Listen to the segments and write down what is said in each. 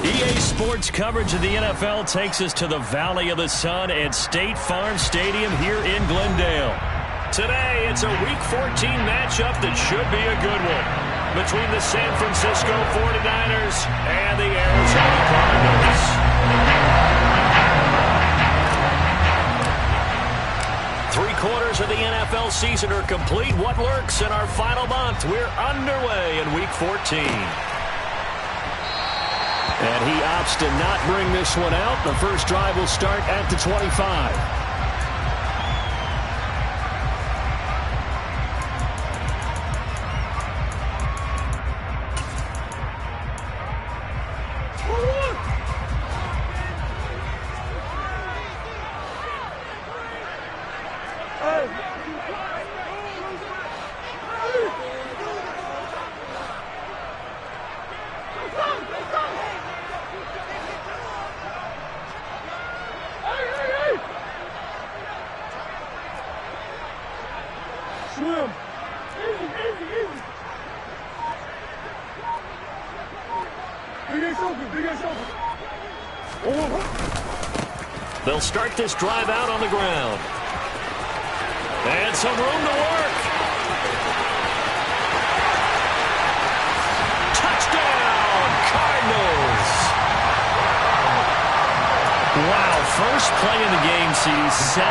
EA Sports coverage of the NFL takes us to the Valley of the Sun at State Farm Stadium here in Glendale. Today, it's a Week 14 matchup that should be a good one between the San Francisco 49ers and the Arizona Cardinals. Three-quarters of the NFL season are complete. What lurks in our final month? We're underway in Week 14. And he opts to not bring this one out. The first drive will start at the 25. They'll start this drive out on the ground. And some room to work. Touchdown, Cardinals. Wow, first play of the game sees 75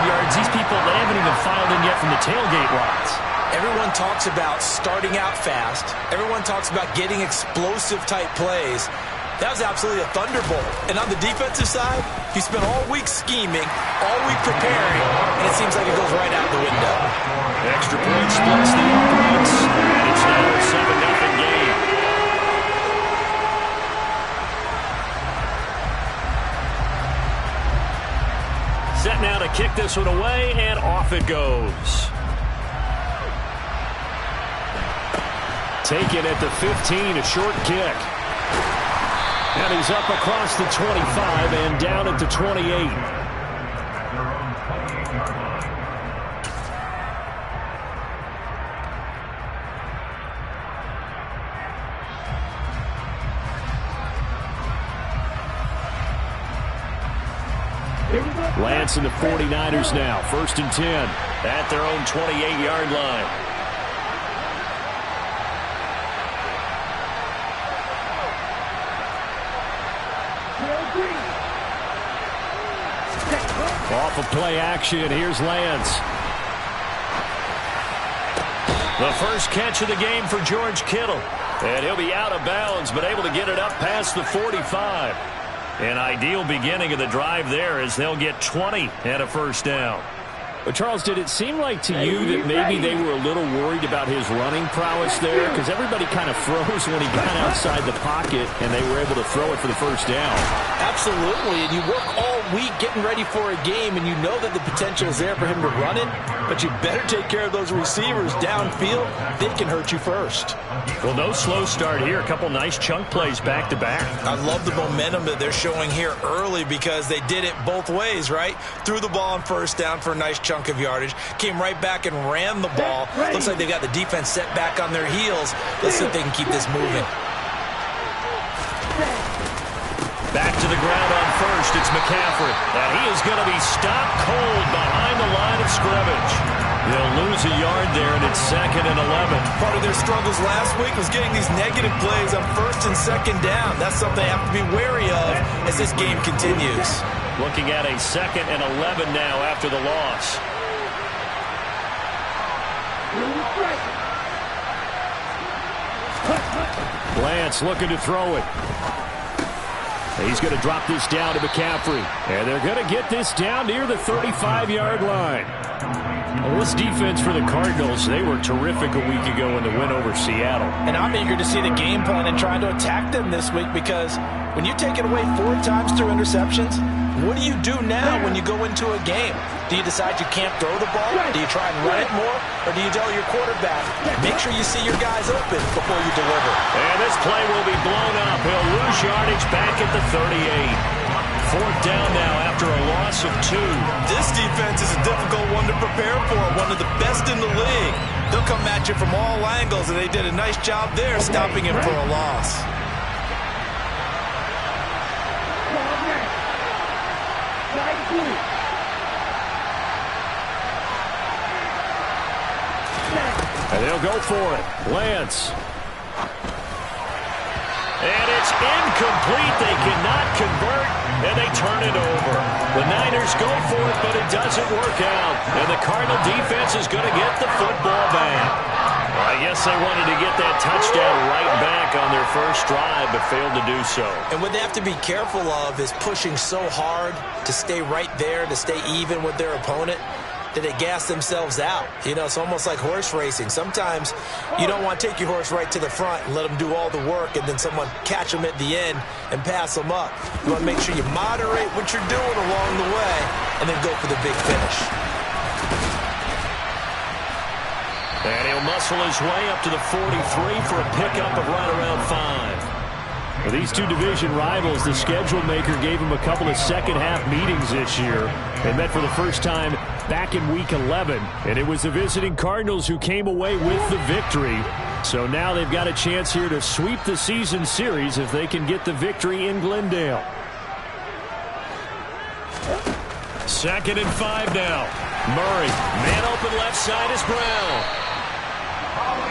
yards. These people, they haven't even filed in yet from the tailgate lots. Everyone talks about starting out fast. Everyone talks about getting explosive-type plays. That was absolutely a thunderbolt. And on the defensive side, he spent all week scheming, all week preparing, and it seems like it goes right out the window. Extra point splits the offense, and it's now a 7-0 game. Set now to kick this one away, and off it goes. Taken at the 15, a short kick. And he's up across the 25 and down at the 28. Lance and the 49ers now. 1st and 10 at their own 28-yard line. Off of play action, here's Lance. The first catch of the game for George Kittle. And he'll be out of bounds, but able to get it up past the 45. An ideal beginning of the drive there as they'll get 20 and a first down. But Charles, did it seem like to you that maybe they were a little worried about his running prowess there? Because everybody kind of froze when he got outside the pocket, and they were able to throw it for the first down. Absolutely, and you work all week getting ready for a game, and you know that the potential is there for him to run it, but you better take care of those receivers downfield. They can hurt you first. Well, no slow start here. A couple nice chunk plays back-to-back. I love the momentum that they're showing here early because they did it both ways, right? Threw the ball on first down for a nice chunk of yardage, came right back and ran the ball. Looks like they've got the defense set back on their heels. Let's see if they can keep this moving. Back to the ground on first. It's McCaffrey. And he is going to be stopped cold behind the line of scrimmage. They'll lose a yard there, and it's 2nd and 11. Part of their struggles last week was getting these negative plays on 1st and 2nd down. That's something they have to be wary of as this game continues. Looking at a 2nd and 11 now after the loss. Lance looking to throw it. He's going to drop this down to McCaffrey. And they're going to get this down near the 35-yard line. Well, this defense for the Cardinals, they were terrific a week ago in the win over Seattle. And I'm eager to see the game plan and trying to attack them this week because when you take it away 4 times through interceptions, what do you do now when you go into a game? Do you decide you can't throw the ball? Do you try and run it more? Or do you tell your quarterback, make sure you see your guys open before you deliver? And this play will be blown up. He'll lose yardage back at the 38. 4th down now after a loss of 2. This defense is a difficult one to prepare for, one of the best in the league. They'll come at you from all angles, and they did a nice job there stopping him for a loss. And they'll go for it. Lance. And it's incomplete. They cannot convert, and they turn it over. The Niners go for it, but it doesn't work out. And the Cardinal defense is going to get the football back. Well, I guess they wanted to get that touchdown right back on their first drive, but failed to do so. And what they have to be careful of is pushing so hard to stay right there, to stay even with their opponent, that they gas themselves out. You know, it's almost like horse racing. Sometimes you don't want to take your horse right to the front and let them do all the work and then someone catch them at the end and pass them up. You want to make sure you moderate what you're doing along the way and then go for the big finish. And he'll muscle his way up to the 43 for a pickup of right around 5. For these two division rivals, the schedule maker gave them a couple of second-half meetings this year. They met for the first time back in Week 11, and it was the visiting Cardinals who came away with the victory. So now they've got a chance here to sweep the season series if they can get the victory in Glendale. 2nd and 5 now. Murray, man open left side is Brown.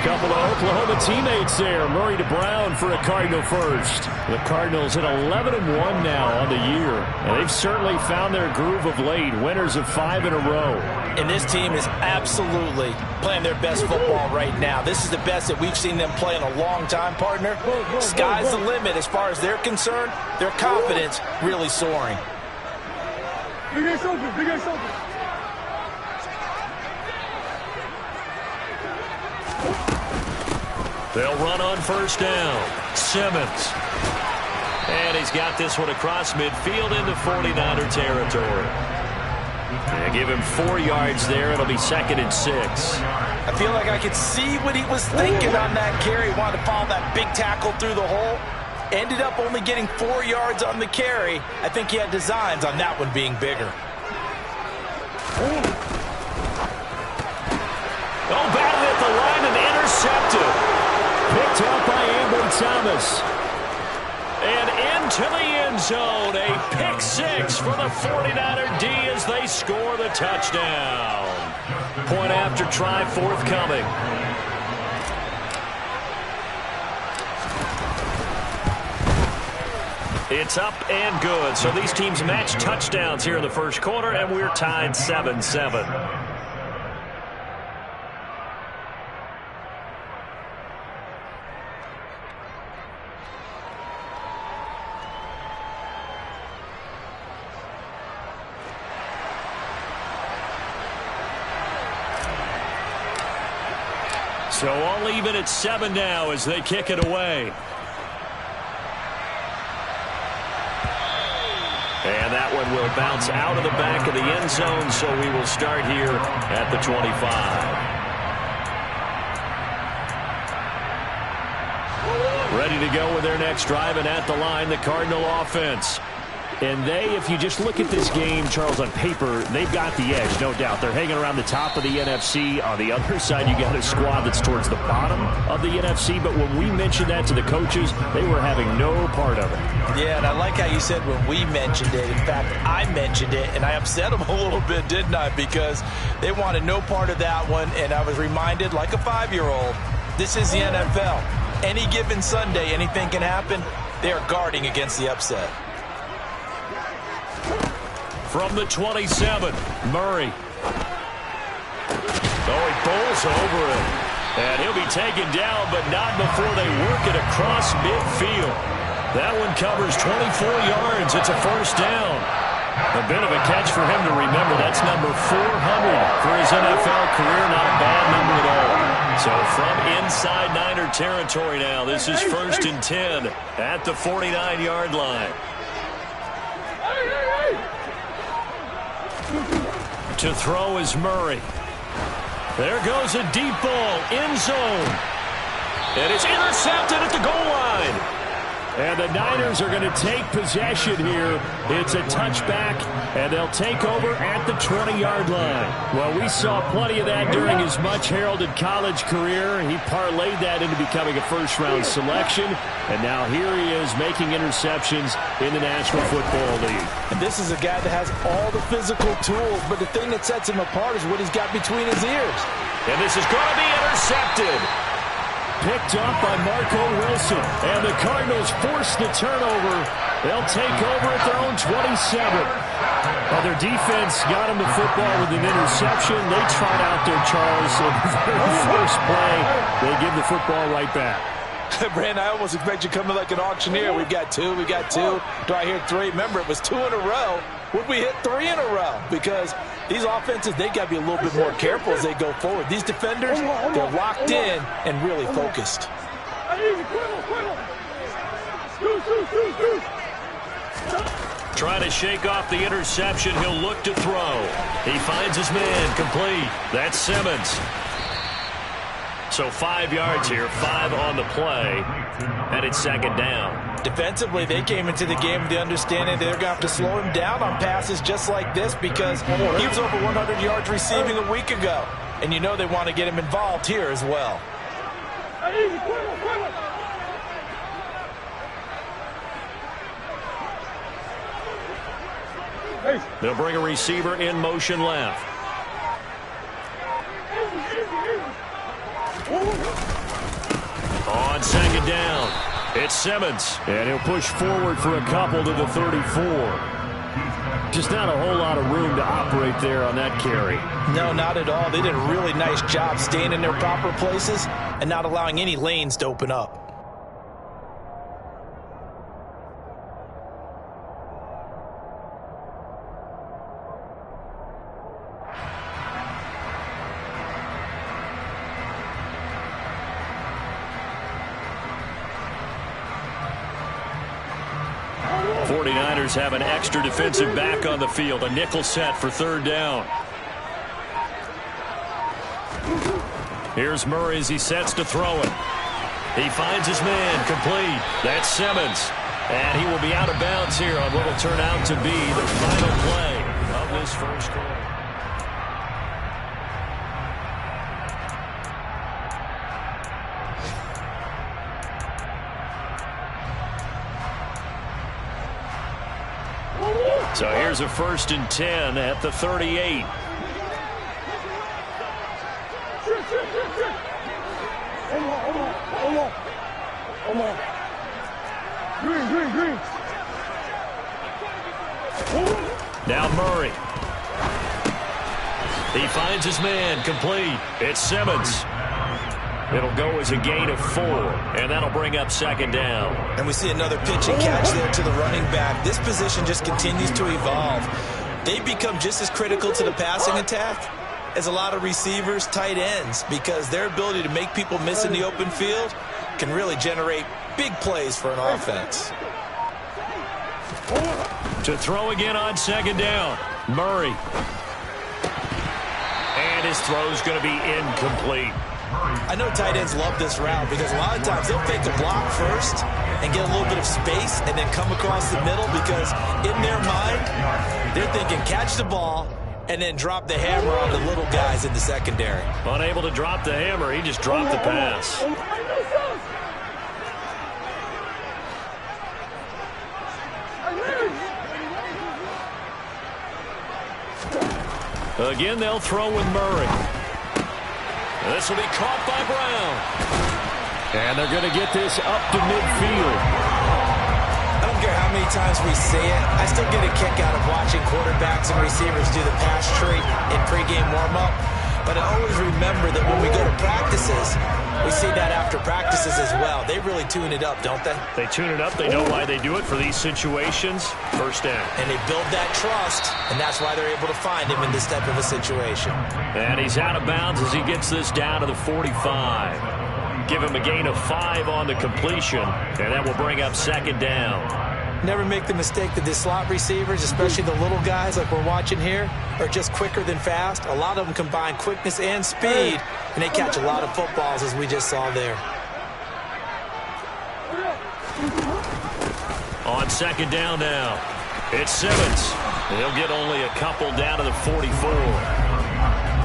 Couple of Oklahoma teammates there. Murray to Brown for a Cardinal first. The Cardinals at 11-1 now on the year. And they've certainly found their groove of late. Winners of 5 in a row. And this team is absolutely playing their best football right now. This is the best that we've seen them play in a long time, partner. Sky's the limit as far as they're concerned. Their confidence really soaring. Big ass open, big ass open. They'll run on first down. Simmons. And he's got this one across midfield into 49er territory. And give him 4 yards there. It'll be 2nd and 6. I feel like I could see what he was thinking on that carry. Wanted to follow that big tackle through the hole. Ended up only getting 4 yards on the carry. I think he had designs on that one being bigger. Oh, batted at the line and intercepted. Picked up by Ambry Thomas. And into the end zone. A pick 6 for the 49er D as they score the touchdown. Point after try forthcoming. It's up and good. So these teams match touchdowns here in the first quarter, and we're tied 7-7. So all even at 7 now as they kick it away. And that one will bounce out of the back of the end zone, so we will start here at the 25. Ready to go with their next drive, and at the line, the Cardinal offense. And they, if you just look at this game, Charles, on paper, they've got the edge, no doubt. They're hanging around the top of the NFC. On the other side, you got a squad that's towards the bottom of the NFC. But when we mentioned that to the coaches, they were having no part of it. Yeah, and I like how you said when we mentioned it. In fact, I mentioned it, and I upset them a little bit, didn't I? Because they wanted no part of that one, and I was reminded, like a 5-year-old, this is the NFL. Any given Sunday, anything can happen. They are guarding against the upset. From the 27, Murray. Oh, he bowls over it. And he'll be taken down, but not before they work it across midfield. That one covers 24 yards. It's a first down. A bit of a catch for him to remember. That's number 400 for his NFL career. Not a bad number at all. So from inside Niner territory now, this is 1st and 10 at the 49-yard line. To throw is Murray. There goes a deep ball, end zone. And it's intercepted at the goal line. And the Niners are going to take possession here. It's a touchback, and they'll take over at the 20-yard line. Well, we saw plenty of that during his much-heralded college career. He parlayed that into becoming a first-round selection, and now here he is making interceptions in the National Football League. And this is a guy that has all the physical tools, but the thing that sets him apart is what he's got between his ears. And this is going to be intercepted. Picked up by Marco Wilson. And the Cardinals force the turnover. They'll take over at their own 27. Well, their defense got him the football with an interception. They trot out there, Charles. So the very first play, they give the football right back. Brandon, I almost expect you coming like an auctioneer. We've got two. Do I hear three? Remember, it was 2 in a row. Would we hit 3 in a row? Because these offenses, they got to be a little bit more careful as they go forward. These defenders, they're locked in and really focused. Trying to shake off the interception. He'll look to throw. He finds his man complete. That's Simmons. So 5 yards here, 5 on the play, and it's second down. Defensively, they came into the game with the understanding they're going to have to slow him down on passes just like this because he was over 100 yards receiving a week ago. And you know they want to get him involved here as well. They'll bring a receiver in motion left. On second down, it's Simmons. And he'll push forward for a couple to the 34. Just not a whole lot of room to operate there on that carry. No, not at all. They did a really nice job staying in their proper places and not allowing any lanes to open up. Have an extra defensive back on the field. A nickel set for third down. Here's Murray as he sets to throw it. He finds his man complete. That's Simmons. And he will be out of bounds here on what will turn out to be the final play of this first quarter. So here's a 1st and 10 at the 38. Green. Now Murray. He finds his man complete. It's Simmons. It'll go as a gain of 4, and that'll bring up second down. And we see another pitch and catch there to the running back. This position just continues to evolve. They become just as critical to the passing attack as a lot of receivers, tight ends, because their ability to make people miss in the open field can really generate big plays for an offense. To throw again on second down, Murray. And his throw's going to be incomplete. I know tight ends love this route because a lot of times they'll fake a block first and get a little bit of space and then come across the middle because in their mind, they're thinking catch the ball and then drop the hammer on the little guys in the secondary. Unable to drop the hammer, he just dropped the pass. Again, they'll throw with Murray. This will be caught by Brown. And they're going to get this up to midfield. I don't care how many times we say it. I still get a kick out of watching quarterbacks and receivers do the pass tree in pregame warm-up. But I always remember that when we go to practices, we see that after practices as well. They really tune it up, don't they? They tune it up. They know why they do it for these situations. First down. And they build that trust, and that's why they're able to find him in this type of a situation. And he's out of bounds as he gets this down to the 45. Give him a gain of 5 on the completion, and that will bring up second down. Never make the mistake that the slot receivers, especially the little guys like we're watching here, are just quicker than fast. A lot of them combine quickness and speed, and they catch a lot of footballs as we just saw there. On second down now, it's Simmons. He'll get only a couple down to the 44.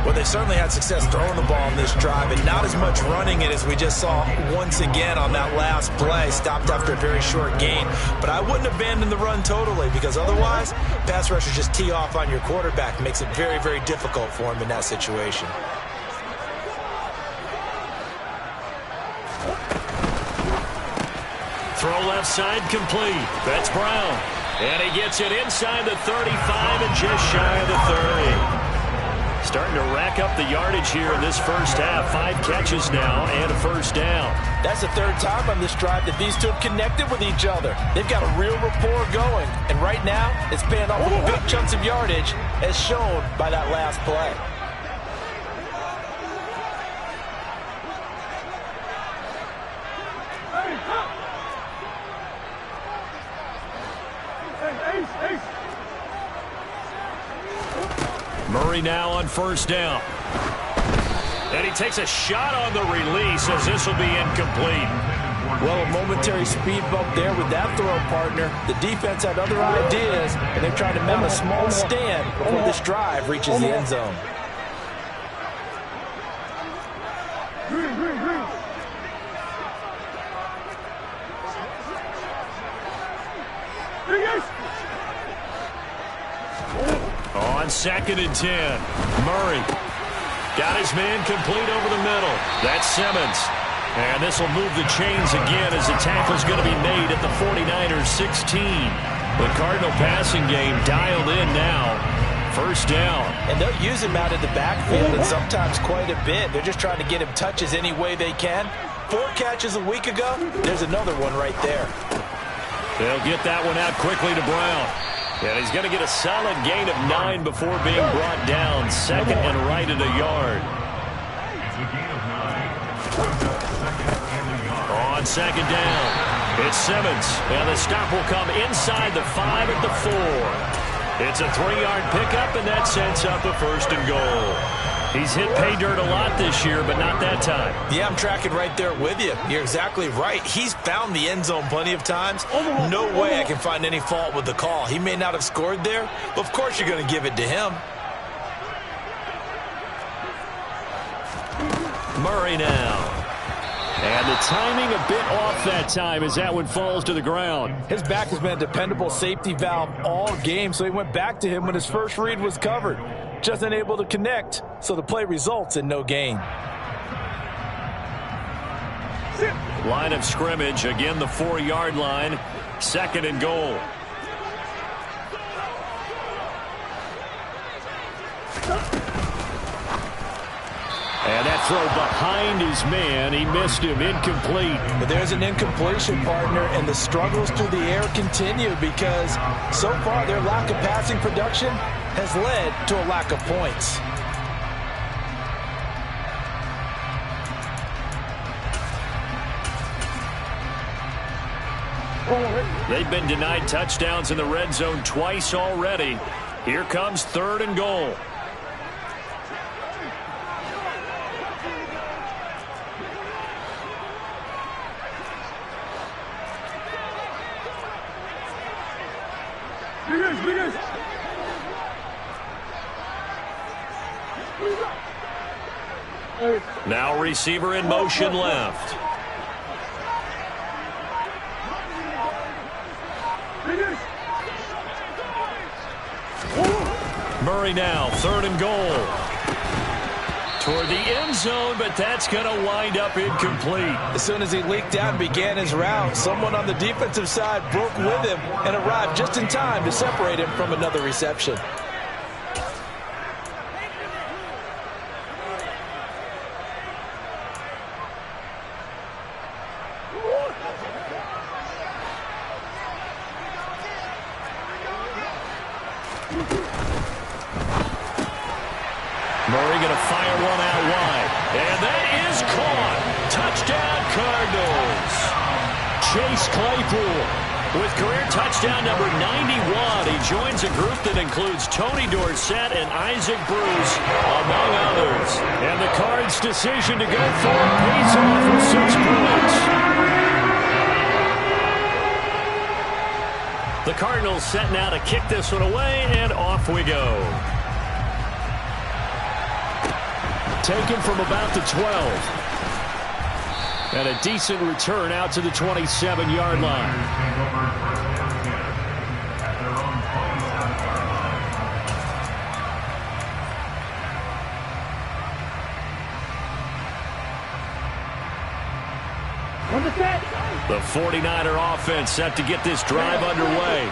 Well, they certainly had success throwing the ball in this drive and not as much running it as we just saw once again on that last play. Stopped after a very short gain. But I wouldn't abandon the run totally, because otherwise, pass rushers just tee off on your quarterback. Makes it very, very difficult for him in that situation. Throw left side complete. That's Brown. And he gets it inside the 35 and just shy of the 30. Starting to rack up the yardage here in this first half. 5 catches now and a first down. That's the third time on this drive that these two have connected with each other. They've got a real rapport going. And right now, it's paying off with big chunks of yardage, as shown by that last play. Murray now on first down. And he takes a shot on the release as this will be incomplete. Well, a momentary speed bump there with that throw, partner. The defense had other ideas, and they're trying to mount a small stand before this drive reaches the end zone. On second and 10, Murray got his man complete over the middle. That's Simmons. And this will move the chains again as the tackle's going to be made at the 49ers 16. The Cardinal passing game dialed in now. First down. And they'll use him out in the backfield, and sometimes quite a bit. They're just trying to get him touches any way they can. 4 catches a week ago. There's another one right there. They'll get that one out quickly to Brown. And he's going to get a solid gain of 9 before being brought down. Second and right at a yard. On second down, it's Simmons. And the stop will come inside the 5 at the 4. It's a 3-yard pickup, and that sets up a first and goal. He's hit pay dirt a lot this year, but not that time. Yeah, I'm tracking right there with you. You're exactly right. He's found the end zone plenty of times. No way I can find any fault with the call. He may not have scored there, but of course you're going to give it to him. Murray now. And the timing a bit off that time as that one falls to the ground. His back has been a dependable safety valve all game, so he went back to him when his first read was covered. Just unable to connect, so the play results in no gain. Line of scrimmage, again the 4-yard line. Second and goal. And that throw behind his man, he missed him, incomplete. But there's an incompletion, partner, and the struggles through the air continue because so far their lack of passing production has led to a lack of points. They've been denied touchdowns in the red zone twice already. Here comes third and goal. Now receiver in motion left. Murray now, third and goal. Toward the end zone, but that's going to wind up incomplete. As soon as he leaked out and began his route, someone on the defensive side broke with him and arrived just in time to separate him from another reception. Murray going to fire one out wide. And that is caught. Touchdown, Cardinals. Chase Claypool with career touchdown number 91. He joins a group that includes Tony Dorsett and Isaac Bruce, among others. And the Cards' decision to go for it pays off with 6 points. The Cardinals set now to kick this one away, and off we go. Taken from about the 12. And a decent return out to the 27-yard line. The 49er offense set to get this drive underway.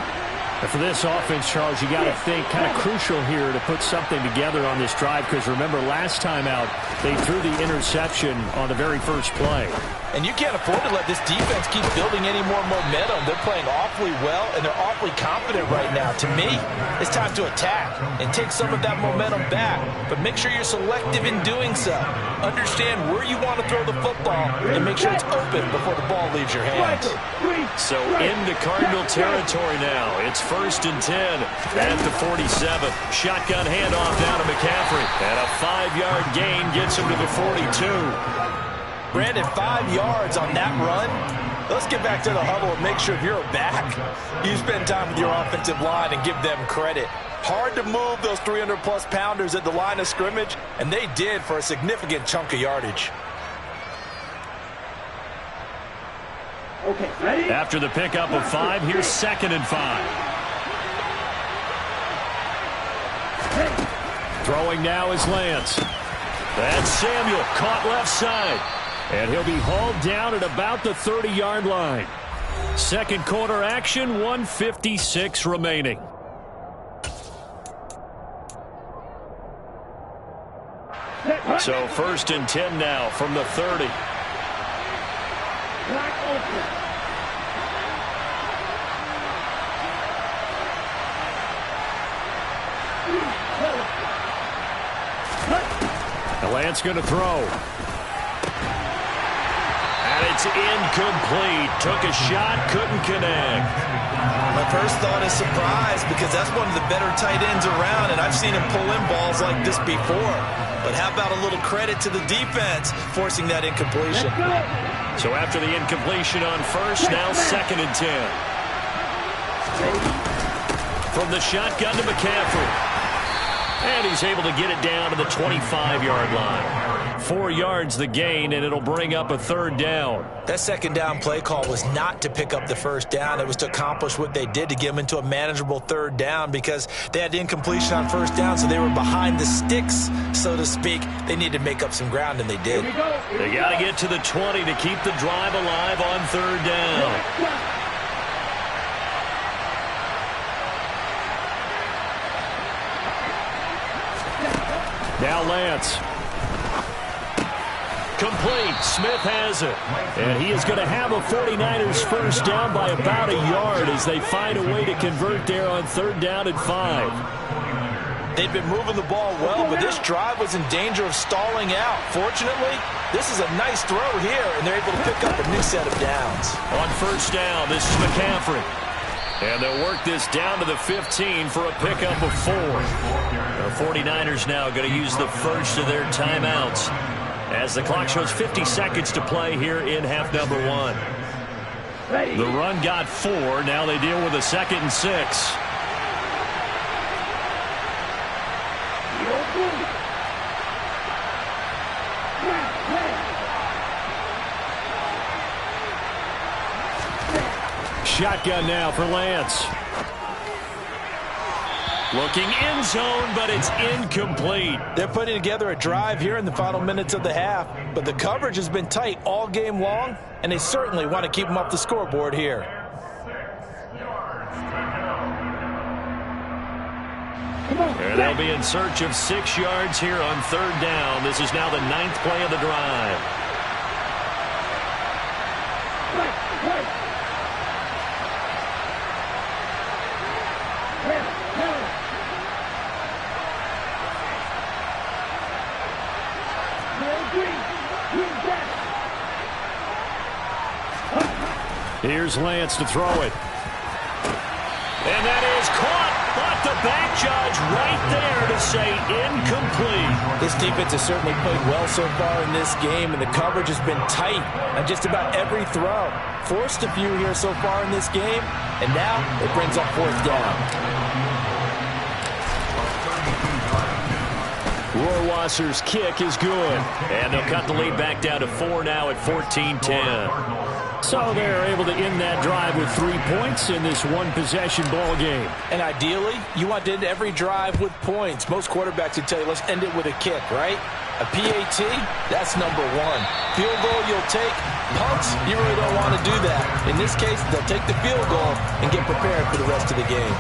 And for this offense, Charles, you got to think kind of crucial here to put something together on this drive, because remember last time out they threw the interception on the very first play. And you can't afford to let this defense keep building any more momentum. They're playing awfully well, and they're awfully confident right now. To me, it's time to attack and take some of that momentum back. But make sure you're selective in doing so. Understand where you want to throw the football and make sure it's open before the ball leaves your hands. So into Cardinal territory now. It's 1st and 10 at the 47. Shotgun handoff down to McCaffrey. And a 5-yard gain gets him to the 42. Brandon, 5 yards on that run. Let's get back to the huddle and make sure if you're a back, you spend time with your offensive line and give them credit. Hard to move those 300-plus pounders at the line of scrimmage, and they did for a significant chunk of yardage. Okay, ready? After the pickup of 5, here's 2nd and 5. Throwing now is Lance. That's Samuel, caught left side. And he'll be hauled down at about the 30-yard line. Second quarter action, 1:56 remaining. So 1st and 10 now from the 30. The Lance going to throw. And it's incomplete. Took a shot, couldn't connect. My first thought is surprise, because that's one of the better tight ends around, and I've seen him pull in balls like this before. But how about a little credit to the defense forcing that incompletion? So after the incompletion on 1st, now 2nd and 10. From the shotgun to McCaffrey. And he's able to get it down to the 25-yard line. 4 yards the gain, and it'll bring up a 3rd down. That 2nd down play call was not to pick up the 1st down. It was to accomplish what they did, to get them into a manageable 3rd down, because they had incompletion on 1st down, so they were behind the sticks, so to speak. They needed to make up some ground, and they did. They got to get to the 20 to keep the drive alive on 3rd down. Now Lance. Complete. Smith has it. And he is going to have a 49ers 1st down by about a yard as they find a way to convert there on 3rd down and 5. They've been moving the ball well, but this drive was in danger of stalling out. Fortunately, this is a nice throw here, and they're able to pick up a new set of downs. On 1st down, this is McCaffrey. And they'll work this down to the 15 for a pickup of 4. The 49ers now going to use the first of their timeouts as the clock shows 50 seconds to play here in half number 1. The run got 4. Now they deal with a 2nd and 6. Shotgun now for Lance. Looking end zone, but it's incomplete. They're putting together a drive here in the final minutes of the half, but the coverage has been tight all game long, and they certainly want to keep them off the scoreboard here. And they'll be in search of 6 yards here on 3rd down. This is now the 9th play of the drive. Here's Lance to throw it. And that is caught. But the the back judge right there to say incomplete. This defense has certainly played well so far in this game, and the coverage has been tight on just about every throw. Forced a few here so far in this game, and now it brings up fourth down. Rohrwasser's kick is good. And they'll cut the lead back down to 4 now at 14-10. So they're able to end that drive with 3 points in this one-possession ball game. And ideally, you want to end every drive with points. Most quarterbacks would tell you, let's end it with a kick, right? A PAT, that's number one. Field goal you'll take. Punts, you really don't want to do that. In this case, they'll take the field goal and get prepared for the rest of the game.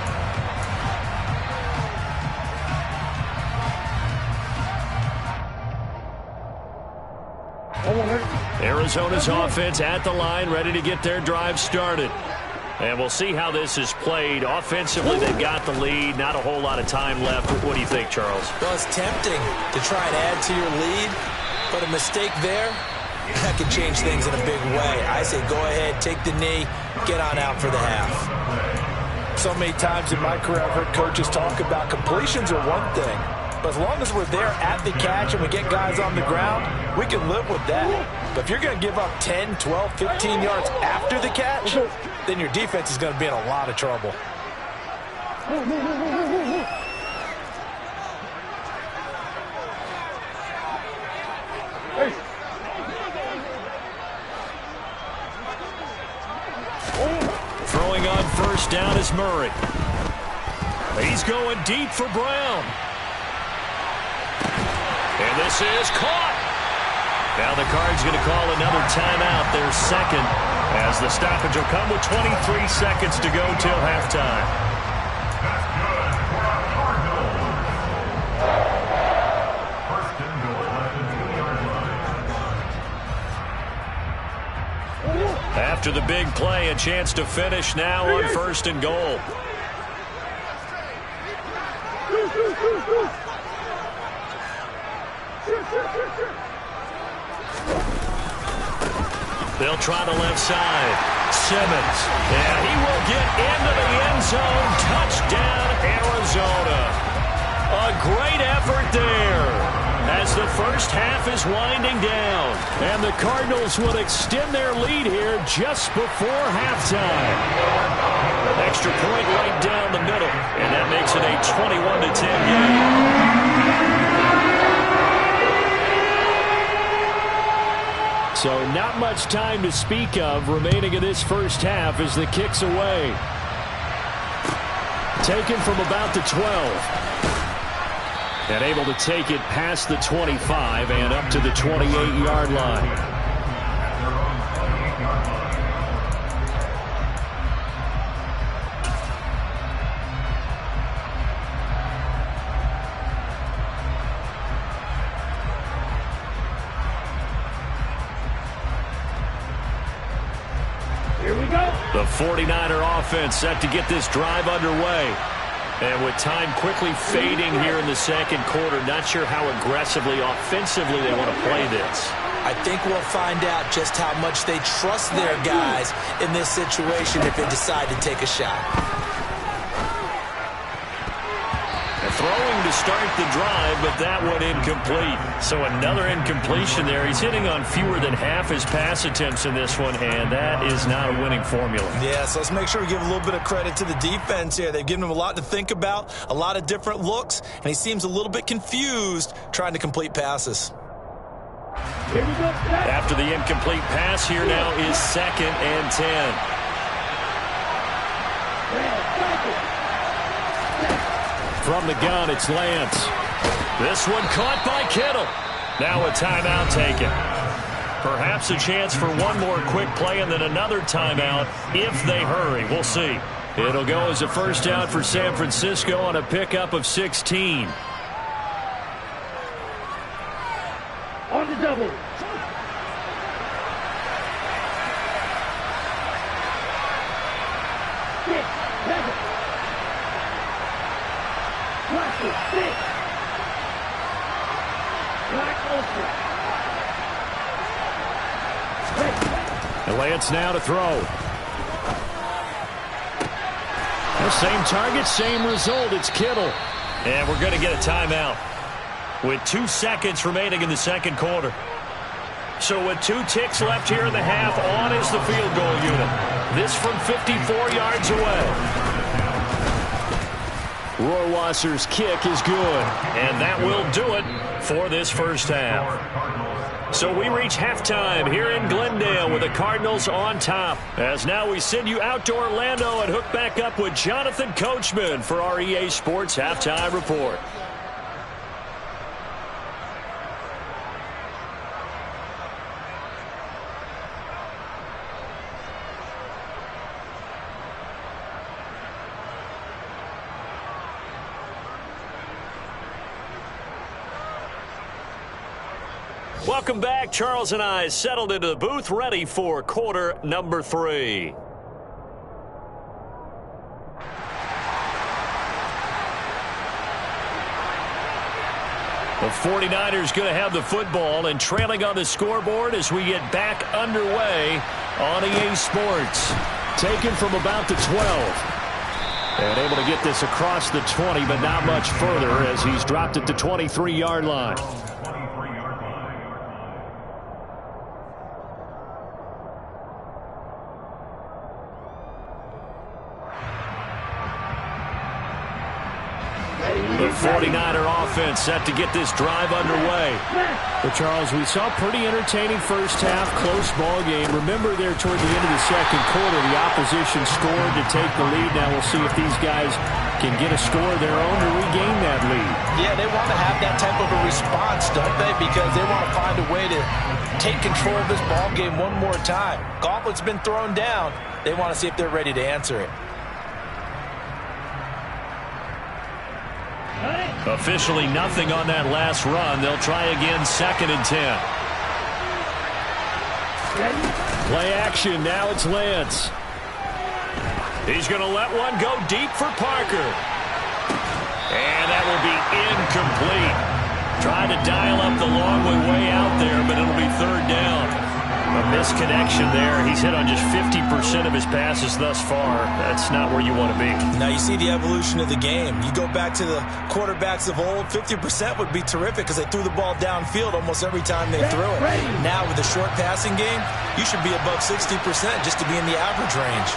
Arizona's offense at the line, ready to get their drive started. And we'll see how this is played. Offensively, they've got the lead. Not a whole lot of time left. What do you think, Charles? Well, it's tempting to try and add to your lead, but a mistake there, that could change things in a big way. I say go ahead, take the knee, get on out for the half. So many times in my career, I've heard coaches talk about completions are one thing, but as long as we're there at the catch and we get guys on the ground, we can live with that. But if you're going to give up 10, 12, 15 yards after the catch, then your defense is going to be in a lot of trouble. Throwing on first down is Murray. He's going deep for Brown. And this is caught. Now the Cards going to call another timeout, their second, as the stoppage will come with 23 seconds to go till halftime. After the big play, a chance to finish now on first and goal. They'll try the left side. Simmons. And he will get into the end zone. Touchdown, Arizona. A great effort there as the first half is winding down. And the Cardinals will extend their lead here just before halftime. Extra point right down the middle. And that makes it a 21-10 game. So not much time to speak of remaining in this first half as the kick's away. Taken from about the 12. And able to take it past the 25 and up to the 28-yard line. The 49er offense set to get this drive underway. And with time quickly fading here in the second quarter, not sure how aggressively, offensively they want to play this. I think we'll find out just how much they trust their guys in this situation if they decide to take a shot. Throwing to start the drive, but that one incomplete. So another incompletion there. He's hitting on fewer than half his pass attempts in this one, and that is not a winning formula. Yeah, so let's make sure we give a little bit of credit to the defense here. They've given him a lot to think about, a lot of different looks, and he seems a little bit confused trying to complete passes. After the incomplete pass, here now is 2nd and 10. From the gun, it's Lance. This one caught by Kittle. Now a timeout taken. Perhaps a chance for one more quick play and then another timeout if they hurry. We'll see. It'll go as a first down for San Francisco on a pickup of 16. On the double. And Lance now to throw. Well, same target, same result. It's Kittle. And we're going to get a timeout with 2 seconds remaining in the second quarter. So with 2 ticks left here in the half, on is the field goal unit. This from 54 yards away. Rohrwasser's kick is good. And that will do it for this first half. So we reach halftime here in Glendale with the Cardinals on top. As now we send you out to Orlando and hook back up with Jonathan Coachman for our EA Sports Halftime Report. Welcome back. Charles and I settled into the booth, ready for quarter number 3. The 49ers going to have the football and trailing on the scoreboard as we get back underway on EA Sports. Taken from about the 12. And able to get this across the 20, but not much further as he's dropped at the 23-yard line. The 49er offense set to get this drive underway. But Charles, we saw pretty entertaining first half, close ball game. Remember there toward the end of the second quarter, the opposition scored to take the lead. Now we'll see if these guys can get a score of their own to regain that lead. Yeah, they want to have that type of a response, don't they? Because they want to find a way to take control of this ball game one more time. Gauntlet's been thrown down. They want to see if they're ready to answer it. Officially nothing on that last run. They'll try again, 2nd and 10. Play action. Now it's Lance. He's going to let one go deep for Parker. And that will be incomplete. Trying to dial up the long way out there, but it'll be 3rd down. A misconnection there. He's hit on just 50% of his passes thus far. That's not where you want to be. Now you see the evolution of the game. You go back to the quarterbacks of old, 50% would be terrific because they threw the ball downfield almost every time they threw it. Now with the short passing game, you should be above 60% just to be in the average range.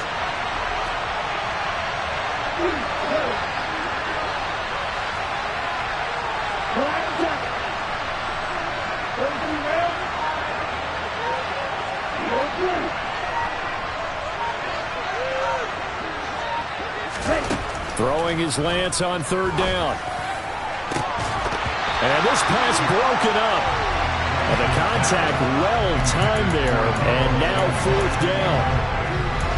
Throwing his Lance on 3rd down. And this pass broken up. And the contact well timed there. And now 4th down.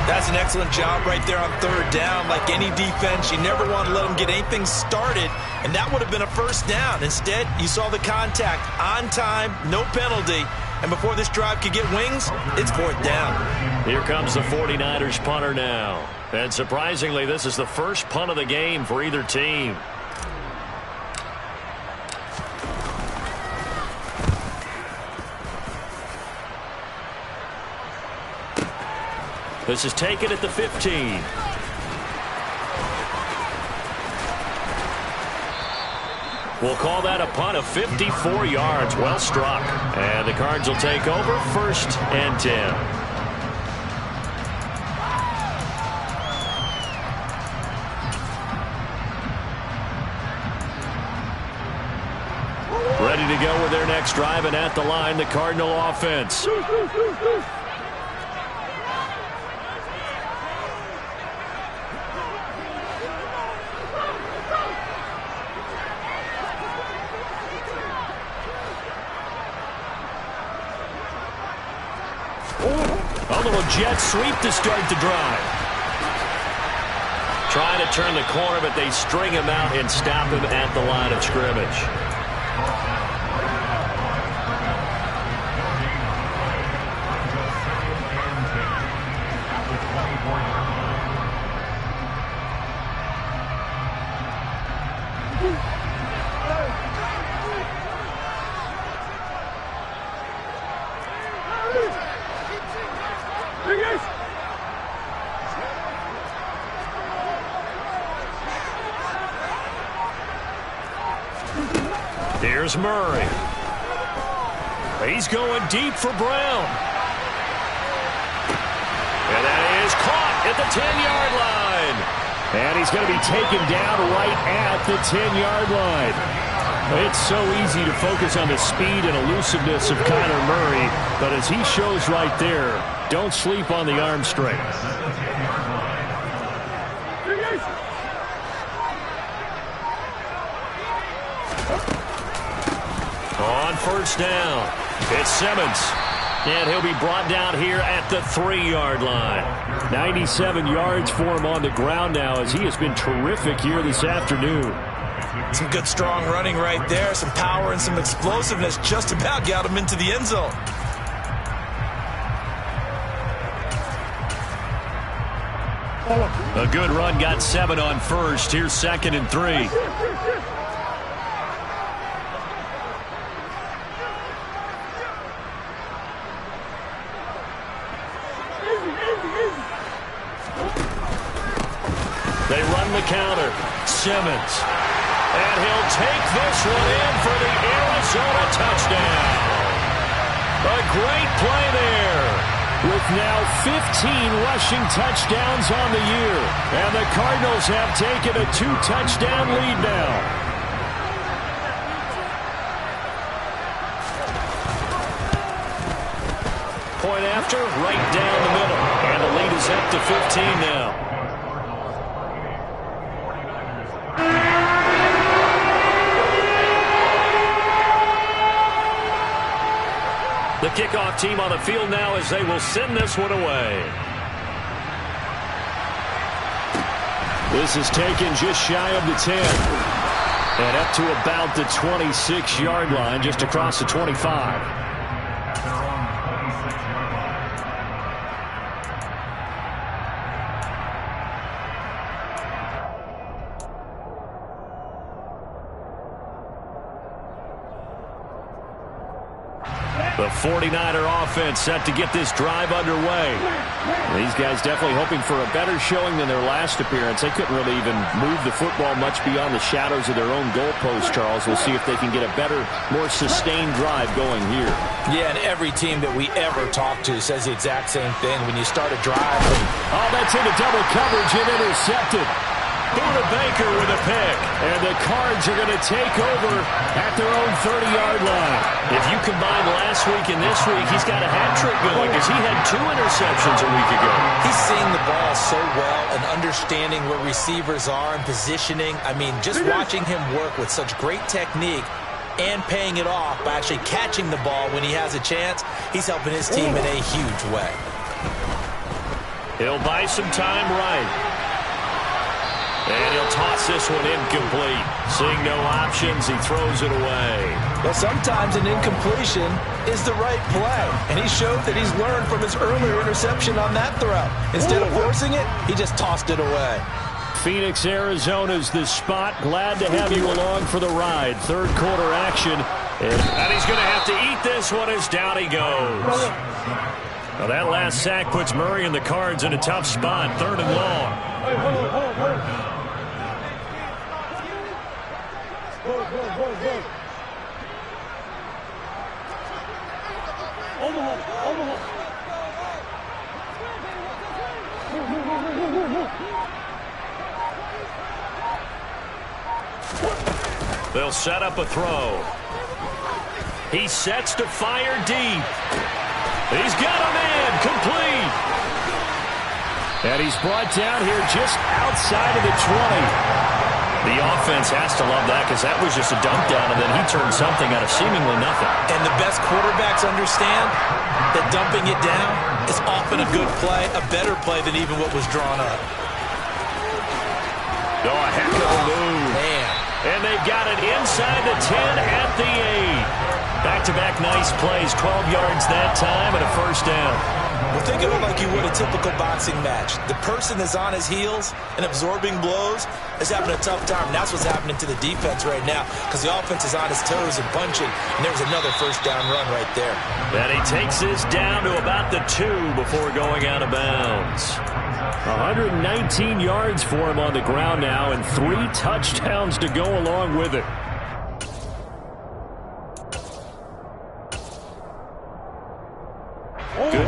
That's an excellent job right there on 3rd down. Like any defense, you never want to let them get anything started. And that would have been a 1st down. Instead, you saw the contact on time, no penalty. And before this drive could get wings, it's 4th down. Here comes the 49ers punter now. And surprisingly, this is the first punt of the game for either team. This is taken at the 15. We'll call that a punt of 54 yards. Well struck. And the Cards will take over, 1st and 10. Ready to go with their next drive, and at the line, the Cardinal offense. A little jet sweep to start the drive. Trying to turn the corner, but they string him out and stop him at the line of scrimmage. Here's Murray. He's going deep for Brown. And that is caught at the 10-yard line. And he's going to be taken down right at the 10-yard line. It's so easy to focus on the speed and elusiveness of Kyler Murray, but as he shows right there, don't sleep on the arm strength. On first down, it's Simmons. And he'll be brought down here at the 3-yard line. 97 yards for him on the ground now as he has been terrific here this afternoon. Some good strong running right there. Some power and some explosiveness just about got him into the end zone. A good run got 7 on first. Here's 2nd and 3. They run the counter. Simmons. And he'll take this one in for the Arizona touchdown. A great play there. With now 15 rushing touchdowns on the year. And the Cardinals have taken a 2-touchdown lead now. Point after, right down the middle. And the lead is up to 15 now. The kickoff team on the field now as they will send this one away. This is taken just shy of the 10. And up to about the 26-yard line, just across the 25. The 49er offense set to get this drive underway. These guys definitely hoping for a better showing than their last appearance. They couldn't really even move the football much beyond the shadows of their own goalpost, Charles. We'll see if they can get a better, more sustained drive going here. Yeah, and every team that we ever talk to says the exact same thing. When you start a drive. Oh, that's into double coverage and intercepted. Buda Baker with a pick. And the Cards are going to take over at their own 30-yard line. If you combine last week and this week, he's got a hat trick going because he had 2 interceptions a week ago. He's seeing the ball so well and understanding where receivers are and positioning. I mean, just watching him work with such great technique and paying it off by actually catching the ball when he has a chance, he's helping his team in a huge way. He'll buy some time right. And he'll toss this one incomplete. Seeing no options, he throws it away. Well, sometimes an incompletion is the right play. And he showed that he's learned from his earlier interception on that throw. Instead of forcing it, he just tossed it away. Phoenix, Arizona's the spot. Glad to have you along for the ride. Third quarter action. And he's going to have to eat this one as down he goes. Well, that last sack puts Murray and the Cards in a tough spot. 3rd and long. They'll set up a throw. He sets to fire deep. He's got him in. Complete. And he's brought down here just outside of the 20. The offense has to love that because that was just a dump down, and then he turned something out of seemingly nothing. And the best quarterbacks understand that dumping it down is often a good play, a better play than even what was drawn up. Oh, a heck of a move. Man. And they've got it inside the 10 at the 8. Back-to-back nice plays, 12 yards that time and a first down. Well, think of it like you would a typical boxing match. The person is on his heels and absorbing blows is having a tough time. And that's what's happening to the defense right now because the offense is on his toes and punching. And there was another first down run right there. And he takes this down to about the 2 before going out of bounds. 119 yards for him on the ground now and 3 touchdowns to go along with it.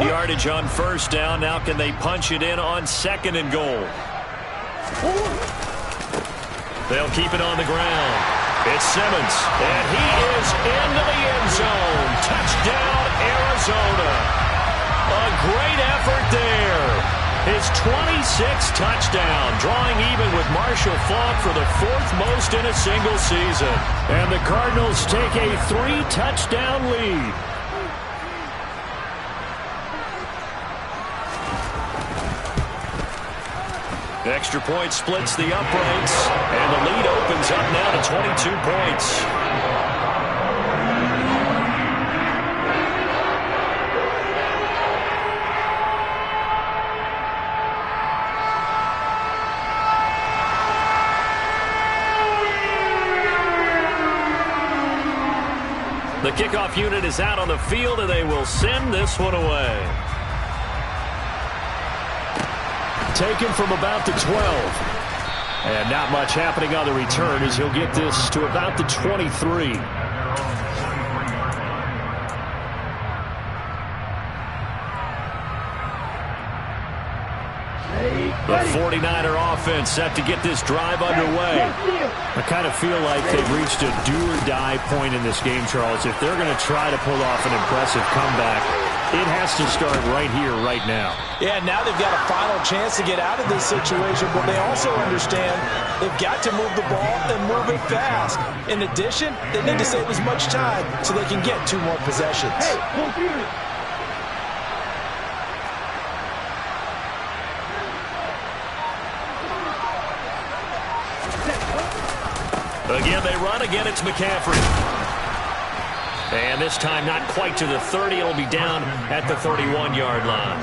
yardage on first down. Now can they punch it in on 2nd and goal? They'll keep it on the ground. It's Simmons, and he is into the end zone. Touchdown, Arizona. A great effort there. His 26th touchdown, drawing even with Marshall Faulk for the 4th most in a single season. And the Cardinals take a 3-touchdown lead. Extra point splits the uprights, and the lead opens up now to 22 points. The kickoff unit is out on the field, and they will send this one away. Taken from about the 12. And not much happening on the return as he'll get this to about the 23. The 49er offense set to get this drive underway. I kind of feel like they've reached a do-or-die point in this game, Charles. If they're going to try to pull off an impressive comeback, it has to start right here, right now. Yeah, now they've got a final chance to get out of this situation, but they also understand they've got to move the ball and move it fast. In addition, they need to save as much time so they can get 2 more possessions. Hey, computer. Again, they run. Again, it's McCaffrey. And this time not quite to the 30. It'll be down at the 31-yard line.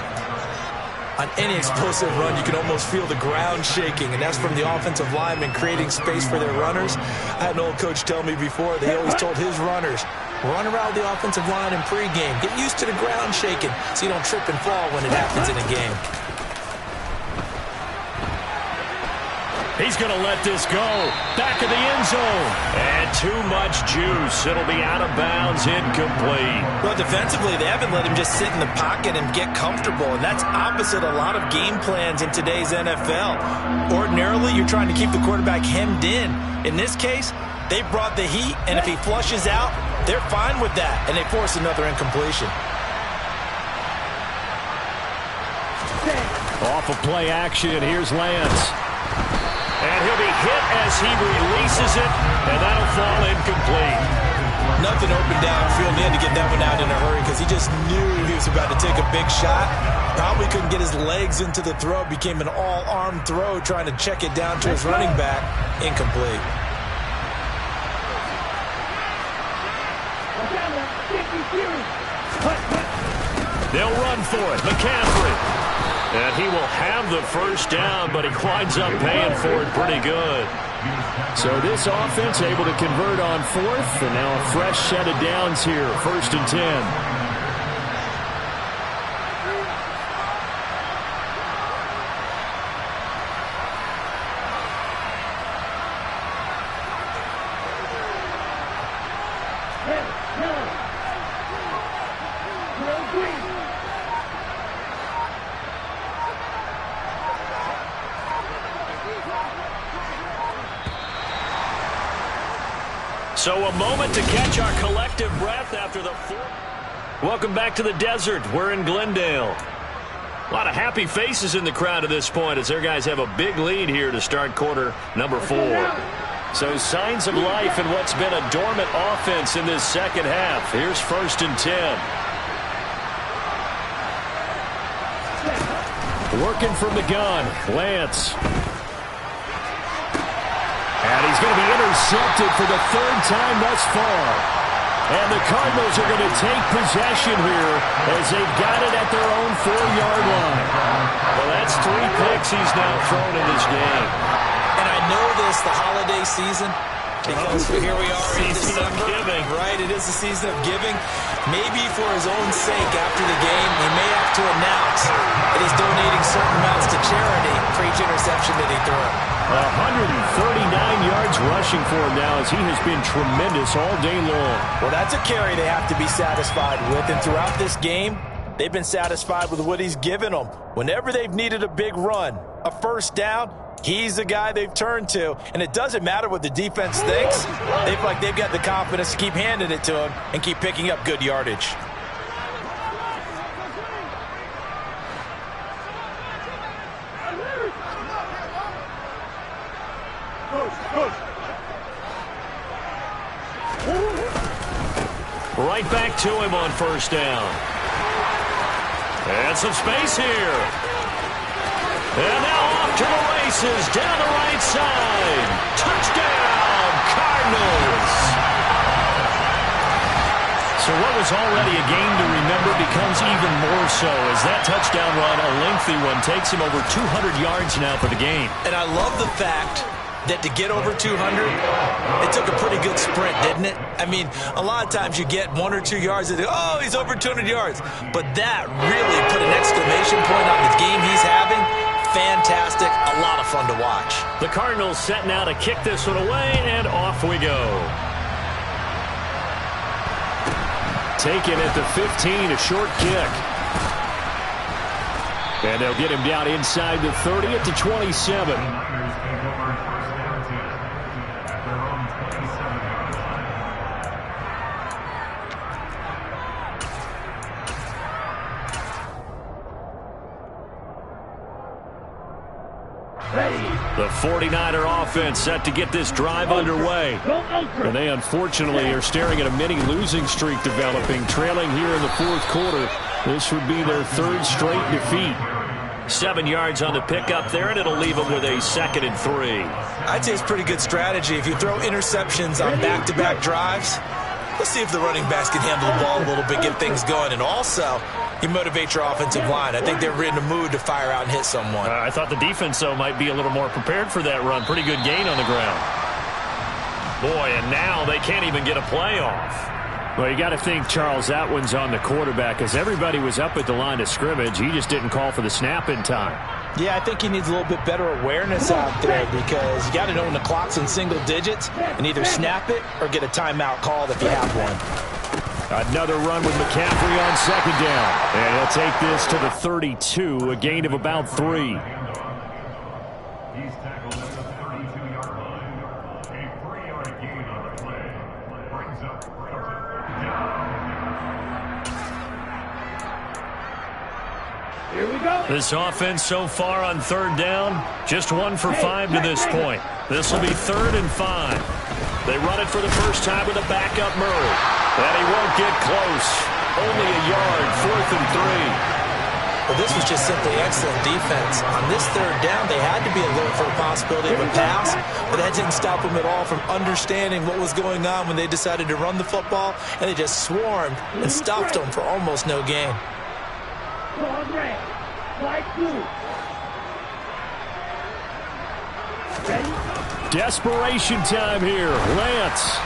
On any explosive run, you can almost feel the ground shaking, and that's from the offensive linemen creating space for their runners. I had an old coach tell me before, they always told his runners, run around the offensive line in pregame. Get used to the ground shaking so you don't trip and fall when it happens in a game. He's going to let this go. Back of the end zone. And too much juice. It'll be out of bounds, incomplete. Well, defensively, they haven't let him just sit in the pocket and get comfortable, and that's opposite a lot of game plans in today's NFL. Ordinarily, you're trying to keep the quarterback hemmed in. In this case, they brought the heat, and if he flushes out, they're fine with that, and they force another incompletion. Off of play action, here's Lance. And he'll be hit as he releases it, and that'll fall incomplete. Nothing open downfield. He had to get that one out in a hurry because he just knew he was about to take a big shot. Probably couldn't get his legs into the throw. Became an all-arm throw trying to check it down to his running back. Incomplete. They'll run for it. McCaffrey. And he will have the first down, but he winds up paying for it pretty good. So this offense able to convert on 4th, and now a fresh set of downs here, 1st and 10. So a moment to catch our collective breath after the 4th. Welcome back to the desert. We're in Glendale. A lot of happy faces in the crowd at this point as their guys have a big lead here to start quarter number 4. So signs of life in what's been a dormant offense in this second half. Here's 1st and 10. Working from the gun, Lance. And he's going to be intercepted for the 3rd time thus far. And the Cardinals are going to take possession here as they've got it at their own 4-yard line. Well, that's 3 picks he's now thrown in this game. And I know this, the holiday season, because here we are in December. Giving. Right, it is the season of giving. Maybe for his own sake after the game, he may have to announce that he's donating certain amounts to charity for each interception that he threw. 139 yards rushing for him now as he has been tremendous all day long. Well, that's a carry they have to be satisfied with. And throughout this game, They've been satisfied with what he's given them. Whenever they've needed a big run, a first down, he's the guy they've turned to. And it doesn't matter what the defense thinks. They feel like they've got the confidence to keep handing it to him and keep picking up good yardage. Right back to him on first down. And some space here. And now off to the races down the right side. Touchdown, Cardinals. So what was already a game to remember becomes even more so as that touchdown run, a lengthy one, takes him over 200 yards now for the game. And I love the fact that to get over 200, it took a pretty good sprint, didn't it? I mean, a lot of times you get 1 or 2 yards and oh, he's over 200 yards. But that really put an exclamation point on the game he's having. Fantastic, a lot of fun to watch. The Cardinals set now to kick this one away, and off we go. Taken at the 15, a short kick. And they'll get him down inside the 30 at the 27. The 49er offense set to get this drive underway. And they unfortunately are staring at a mini losing streak developing, trailing here in the fourth quarter. This would be their 3rd straight defeat. 7 yards on the pickup there, and it'll leave them with a 2nd and 3. I'd say it's pretty good strategy. If you throw interceptions on back-to-back drives, let's see if the running backs can handle the ball a little bit, get things going. And also, you motivate your offensive line. I think they're in the mood to fire out and hit someone. I thought the defense, though, might be a little more prepared for that run. Pretty good gain on the ground. Boy, and now they can't even get a play off. Well, you got to think, Charles, that one's on the quarterback as everybody was up at the line of scrimmage. He just didn't call for the snap in time. Yeah, I think he needs a little bit better awareness out there because you got to know when the clock's in single digits and either snap it or get a timeout called if you have one. Another run with McCaffrey on 2nd down. And he'll take this to the 32, a gain of about 3. Here we go. This offense so far on 3rd down, just 1 for 5 to this point. This will be 3rd and 5. They run it for the first time with a backup Murray. And he won't get close. Only a yard, 4th and 3. Well, this was just simply excellent defense. On this 3rd down, they had to be alert for the possibility of a pass, but that didn't stop them at all from understanding what was going on when they decided to run the football, and they just swarmed and stopped them for almost no gain. Desperation time here. Lance.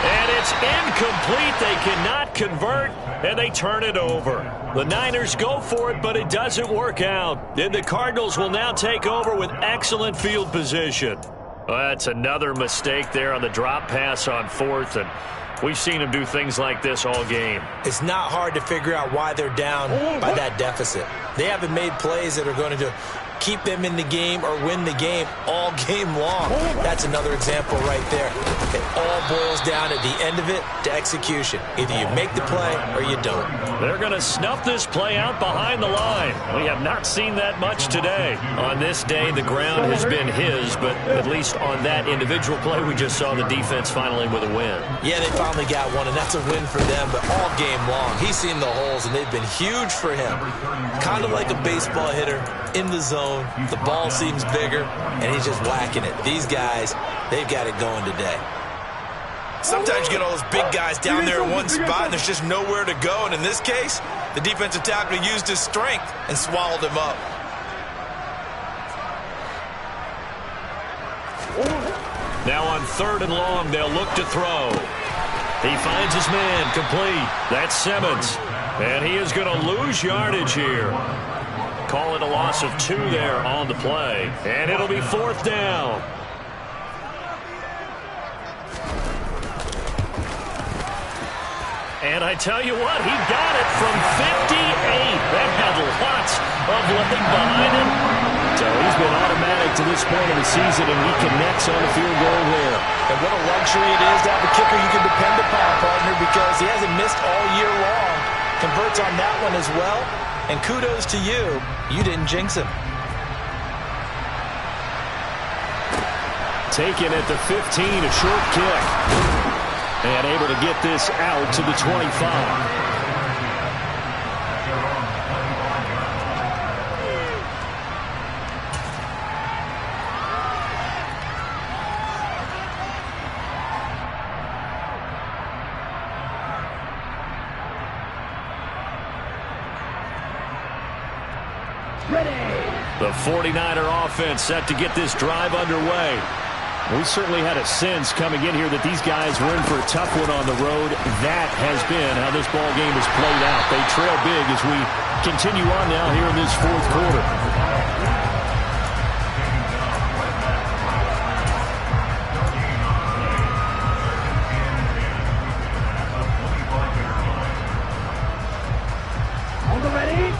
And it's incomplete. They cannot convert, and they turn it over. The Niners go for it, but it doesn't work out. And the Cardinals will now take over with excellent field position. Well, that's another mistake there on the drop pass on 4th, and we've seen them do things like this all game. It's not hard to figure out why they're down by that deficit. They haven't made plays that are going to keep them in the game or win the game all game long. That's another example right there. It all boils down at the end of it to execution. Either you make the play or you don't. They're going to snuff this play out behind the line. We have not seen that much today. On this day, the ground has been his, but at least on that individual play, we just saw the defense finally with a win. Yeah, they finally got one, and that's a win for them, but all game long, he's seen the holes, and they've been huge for him. Kind of like a baseball hitter in the zone. The ball seems bigger, and he's just whacking it. These guys, they've got it going today. Sometimes you get all those big guys down there in one spot, and there's just nowhere to go. And in this case, the defensive tackle used his strength and swallowed him up. Now on 3rd and long, they'll look to throw. He finds his man complete. That's Simmons. And he is going to lose yardage here. Call it a loss of 2 there on the play. And it'll be 4th down. And I tell you what, he got it from 58. That had lots of leg behind him. So he's been automatic to this point of the season, and he connects on the field goal there. And what a luxury it is to have a kicker you can depend upon, partner, because he hasn't missed all year long. Converts on that one as well. And kudos to you. You didn't jinx him. Taken at the 15, a short kick. And able to get this out to the 25. The 49er offense set to get this drive underway. We certainly had a sense coming in here that these guys were in for a tough one on the road. That has been how this ball game has played out. They trail big as we continue on now here in this fourth quarter.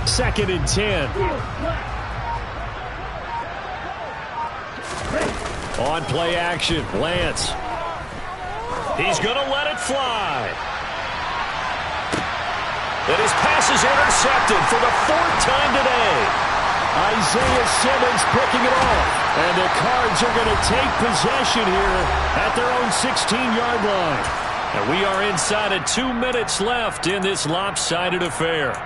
Second and 10. On play action, Lance. He's going to let it fly. And his pass is intercepted for the fourth time today. Isaiah Simmons picking it off. And the Cards are going to take possession here at their own 16-yard line. And we are inside of 2 minutes left in this lopsided affair.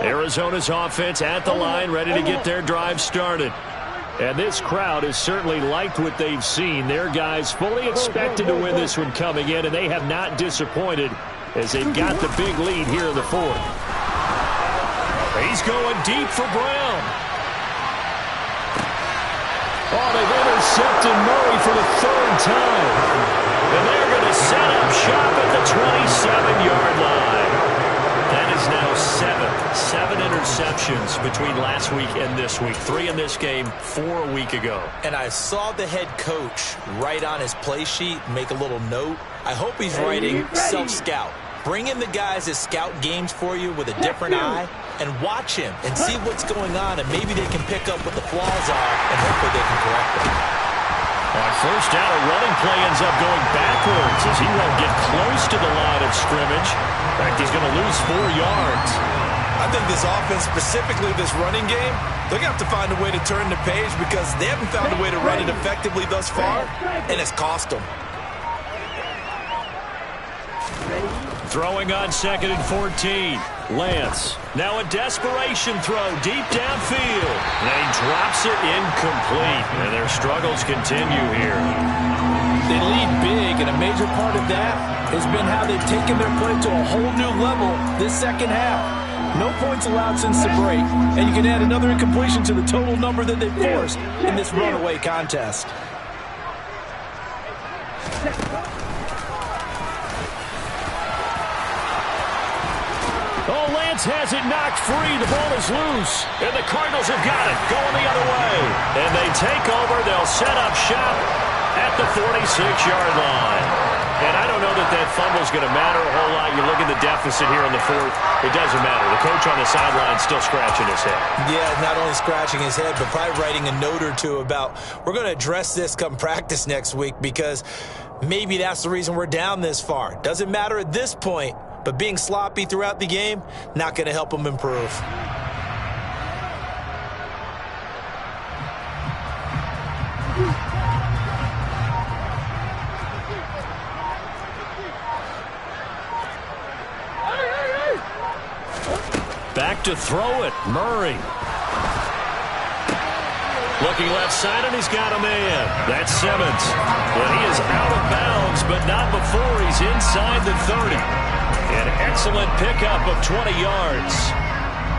Arizona's offense at the line, ready to get their drive started. And this crowd has certainly liked what they've seen. Their guys fully expected to win this one coming in, and they have not disappointed as they've got the big lead here in the fourth. He's going deep for Brown. Oh, they've intercepted Murray for the third time. And they're going to set up shop at the 27-yard line. That is now seven interceptions between last week and this week. 3 in this game, 4 a week ago. And I saw the head coach write on his play sheet, make a little note. I hope he's writing self-scout. Bring in the guys that scout games for you with a different eye and watch him and see what's going on, and maybe they can pick up what the flaws are and hopefully they can correct them. On first down, a running play ends up going backwards as he won't get close to the line of scrimmage. In fact, he's going to lose 4 yards. I think this offense, specifically this running game, they're going to have to find a way to turn the page because they haven't found a way to run it effectively thus far, and it's cost them. Throwing on 2nd and 14. Lance. Now a desperation throw deep downfield. And he drops it incomplete. And their struggles continue here. They lead big, and a major part of that has been how they've taken their play to a whole new level this second half. No points allowed since the break, and you can add another incompletion to the total number that they forced in this runaway contest. Oh, Lance has it knocked free. The ball is loose. And the Cardinals have got it going the other way. And they take over. They'll set up shop at the 46-yard line. And I don't know that that fumble's going to matter a whole lot. You look at the deficit here in the fourth. It doesn't matter. The coach on the sideline still scratching his head. Yeah, not only scratching his head, but probably writing a note or two about, we're going to address this come practice next week because maybe that's the reason we're down this far. Doesn't matter at this point. But being sloppy throughout the game, not going to help them improve. Back to throw it, Murray. Looking left side, and he's got a man. That's Simmons. But he is out of bounds, but not before he's inside the 30. An excellent pickup of 20 yards.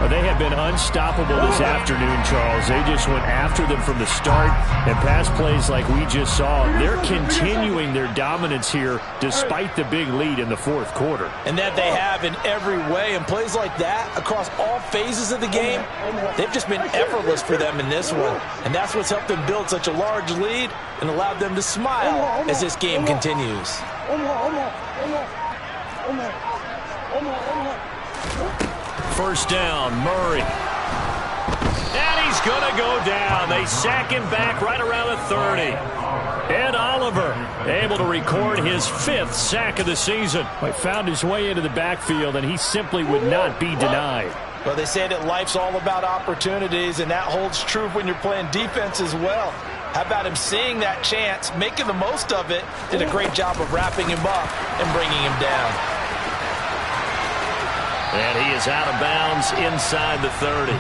Well, they have been unstoppable this afternoon, Charles. They just went after them from the start, and pass plays like we just saw. They're continuing their dominance here despite the big lead in the fourth quarter. And that they have in every way. And plays like that across all phases of the game, they've just been effortless for them in this one. And that's what's helped them build such a large lead and allowed them to smile as this game continues. First down, Murray. And he's going to go down. They sack him back right around the 30. Ed Oliver able to record his 5th sack of the season. He found his way into the backfield, and he simply would not be denied. Well, they say that life's all about opportunities, and that holds true when you're playing defense as well. How about him seeing that chance, making the most of it, did a great job of wrapping him up and bringing him down. And he is out of bounds inside the 30.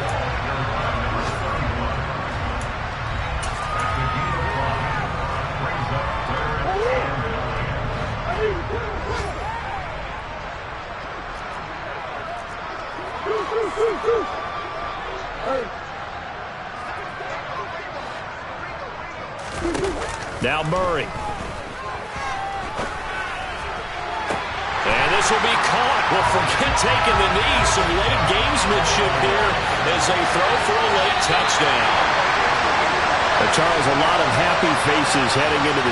Now Murray. And this will be caught. Well, forget taking the knee. Some late gamesmanship here as they throw for a late touchdown. Charles, a lot of happy faces heading into the